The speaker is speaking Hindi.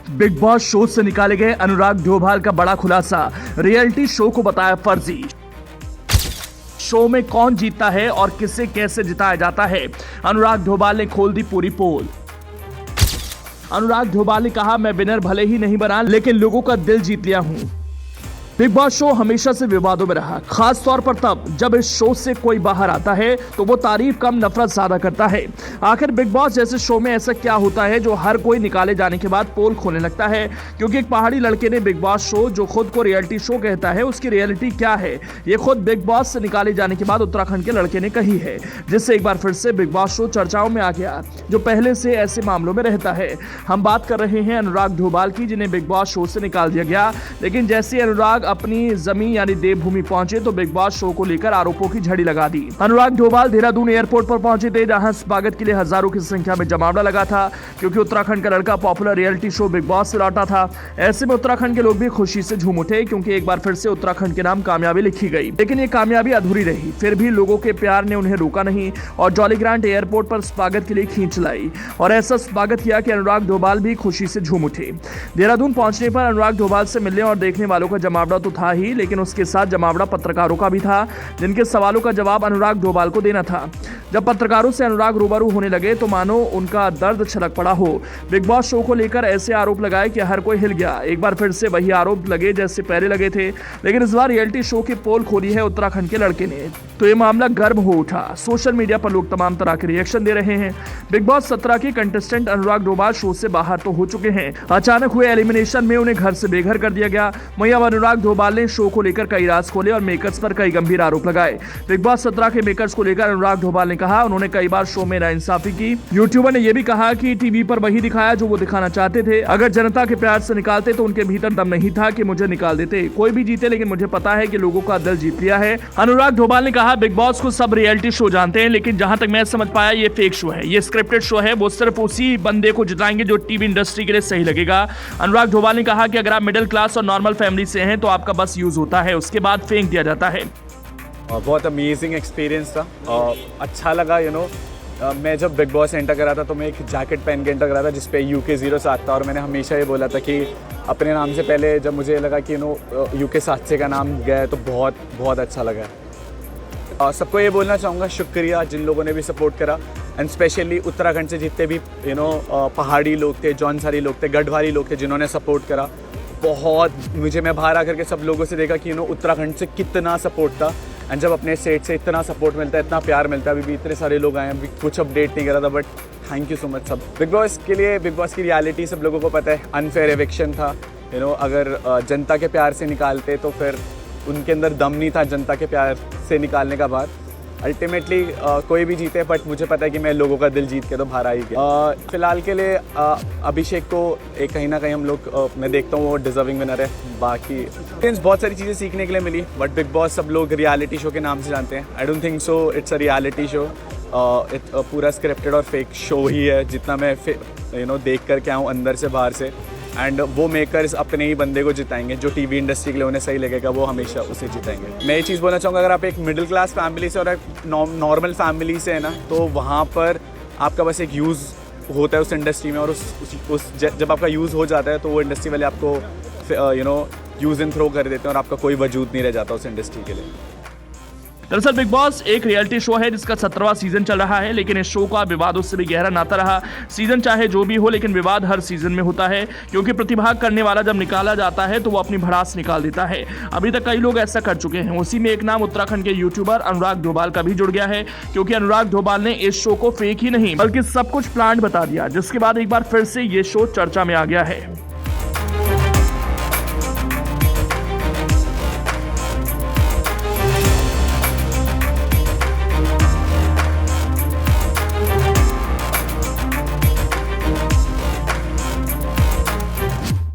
बिग बॉस शो से निकाले गए अनुराग डोभाल का बड़ा खुलासा, रियलिटी शो को बताया फर्जी। शो में कौन जीतता है और किसे कैसे जिताया जाता है, अनुराग डोभाल ने खोल दी पूरी पोल। अनुराग डोभाल ने कहा, मैं विनर भले ही नहीं बना लेकिन लोगों का दिल जीत लिया हूं। बिग बॉस शो हमेशा से विवादों में रहा, खास तौर पर तब जब इस शो से कोई बाहर आता है तो वो तारीफ कम नफरत ज्यादा करता है। आखिर बिग बॉस जैसे शो में ऐसा क्या होता है जो हर कोई निकाले जाने के बाद पोल खोलने लगता है? क्योंकि एक पहाड़ी लड़के ने बिग बॉस शो, जो खुद को रियलिटी शो कहता है, उसकी रियलिटी क्या है ये खुद बिग बॉस से निकाले जाने के बाद उत्तराखंड के लड़के ने कही है, जिससे एक बार फिर से बिग बॉस शो चर्चाओं में आ गया, जो पहले से ऐसे मामलों में रहता है। हम बात कर रहे हैं अनुराग डोभाल की, जिन्हें बिग बॉस शो से निकाल दिया गया। लेकिन जैसे अनुराग अपनी जमीन यानी देवभूमि पहुंचे तो बिग बॉस शो को लेकर आरोपों की झड़ी लगा दी। अनुराग डोभाल देहरादून एयरपोर्ट पर पहुंचे थे, जहां स्वागत के लिए हजारों की संख्या में जमावड़ा लगा था, क्योंकि उत्तराखंड का लड़का popular reality show big boss से लौटा था। ऐसे में उत्तराखंड के लोग भी खुशी से झूम उठे, क्योंकि एक बार फिर से उत्तराखंड के नाम कामयाबी लिखी गई। लेकिन ये कामयाबी अधूरी रही, फिर भी लोगों के प्यार ने उन्हें रोका नहीं और जॉली ग्रांट एयरपोर्ट पर स्वागत के लिए खींच लाई और ऐसा स्वागत किया कि अनुराग डोभाल भी खुशी से झूम उठे। देहरादून पहुंचने पर अनुराग डोभाल से मिलने और देखने वालों का जमावड़ा तो था ही, लेकिन उसके साथ जमावड़ा पत्रकारों का भी था, जिनके सवालों का जवाब अनुराग डोभाल को देना था। जब पत्रकारों से अनुराग रूबरू होने लगे तो मानो उनका दर्द छलक पड़ा हो। बिग बॉस शो को लेकर ऐसे आरोप लगाए कि हर कोई हिल गया। एक बार फिर से वही आरोप लगे जैसे पहले लगे थे, लेकिन इस बार रियलिटी शो की पोल खोली है उत्तराखंड के लड़के ने, तो ये मामला गर्म हो उठा। सोशल मीडिया पर लोग तमाम तरह के रिएक्शन दे रहे हैं। बिग बॉस 17 के कंटेस्टेंट अनुराग डोभाल शो से बाहर तो हो चुके हैं, अचानक हुए एलिमिनेशन में उन्हें घर से बेघर कर दिया गया। वहीं अब अनुराग डोभाल ने शो को लेकर कई राज खोले और मेकर्स पर कई गंभीर आरोप लगाए। बिग बॉस 17 के मेकर्स को लेकर अनुराग डोभाल ने कहा, उन्होंने कई बार शो में नाइंसाफी की। यूट्यूबर ने यह भी कहा कि टीवी पर वही दिखाया जो वो दिखाना चाहते थे। अगर जनता के प्यार से निकालते तो उनके भीतर दम नहीं था कि मुझे निकाल देते। कोई भी जीते, लेकिन मुझे पता है कि लोगों का दिल जीत लिया है। अनुराग डोभाल ने कहा, बिग बॉस को सब रियलिटी शो जानते हैं, लेकिन जहां तक मैं समझ पाया ये फेक शो है, ये स्क्रिप्टेड शो है। वो सिर्फ उसी बंदे को जिताएंगे जो टीवी इंडस्ट्री के लिए सही लगेगा। अनुराग डोभाल ने कहा कि अगर आप मिडिल क्लास और नॉर्मल फैमिली से हैं तो आपका बस यूज होता है, उसके बाद फेंक दिया जाता है। बहुत अमेजिंग एक्सपीरियंस था, अच्छा लगा। मैं जब बिग बॉस एंटर करा था तो मैं एक जैकेट पहन के एंटर करा था जिस पे UK 07 था, और मैंने हमेशा ये बोला था कि अपने नाम से पहले जब मुझे लगा कि UK 7 से का नाम गया है तो बहुत बहुत अच्छा लगा। सबको ये बोलना चाहूँगा, शुक्रिया जिन लोगों ने भी सपोर्ट करा, एंड स्पेशली उत्तराखंड से जितने भी पहाड़ी लोग थे, जौनसारी लोग थे, गढ़वाली लोग थे जिन्होंने सपोर्ट करा। बहुत मैं बाहर आकर के सब लोगों से देखा कि उत्तराखंड से कितना सपोर्ट था, एंड जब अपने स्टेट से इतना सपोर्ट मिलता है, इतना प्यार मिलता है। अभी भी इतने सारे लोग आए हैं, अभी कुछ अपडेट नहीं करा था, but thank you so much सब। बिग बॉस के लिए, बिग बॉस की रियलिटी सब लोगों को पता है, अनफेयर एविक्शन था। अगर जनता के प्यार से निकालते तो फिर उनके अंदर दम नहीं था जनता के प्यार से निकालने का बात। अल्टीमेटली कोई भी जीते, बट मुझे पता है कि मैं लोगों का दिल जीत के तो बाहर आ ही गया। फिलहाल के लिए अभिषेक को कहीं ना कहीं हम लोग, मैं देखता हूँ वो डिजर्विंग विनर है। बाकी बहुत सारी चीज़ें सीखने के लिए मिली, बट बिग बॉस सब लोग रियलिटी शो के नाम से जानते हैं। I don't think so it's a reality show, पूरा स्क्रिप्टेड और फेक शो ही है, जितना मैं देख कर के आऊँ अंदर से बाहर से। एंड वो मेकर्स अपने ही बंदे को जिताएंगे, जो टीवी इंडस्ट्री के लिए उन्हें सही लगेगा वो हमेशा उसे जिताएंगे। मैं ये चीज़ बोलना चाहूँगा, अगर आप एक मिडिल क्लास फैमिली से और एक नॉर्मल फैमिली से है ना, तो वहाँ पर आपका बस एक यूज़ होता है उस इंडस्ट्री में, और जब आपका यूज़ हो जाता है तो वो इंडस्ट्री वाले आपको यूज़ एंड थ्रो कर देते हैं और आपका कोई वजूद नहीं रह जाता उस इंडस्ट्री के लिए। दरअसल बिग बॉस एक रियलिटी शो है जिसका 17वां सीजन चल रहा है, लेकिन इस शो का विवादों से भी गहरा नाता रहा। सीजन चाहे जो भी हो, लेकिन विवाद हर सीजन में होता है, क्योंकि प्रतिभाग करने वाला जब निकाला जाता है तो वो अपनी भड़ास निकाल देता है। अभी तक कई लोग ऐसा कर चुके हैं। उसी में एक नाम उत्तराखंड के यूट्यूबर अनुराग डोभाल का भी जुड़ गया है, क्योंकि अनुराग डोभाल ने इस शो को फेक ही नहीं बल्कि सब कुछ प्लान बता दिया, जिसके बाद एक बार फिर से ये शो चर्चा में आ गया है।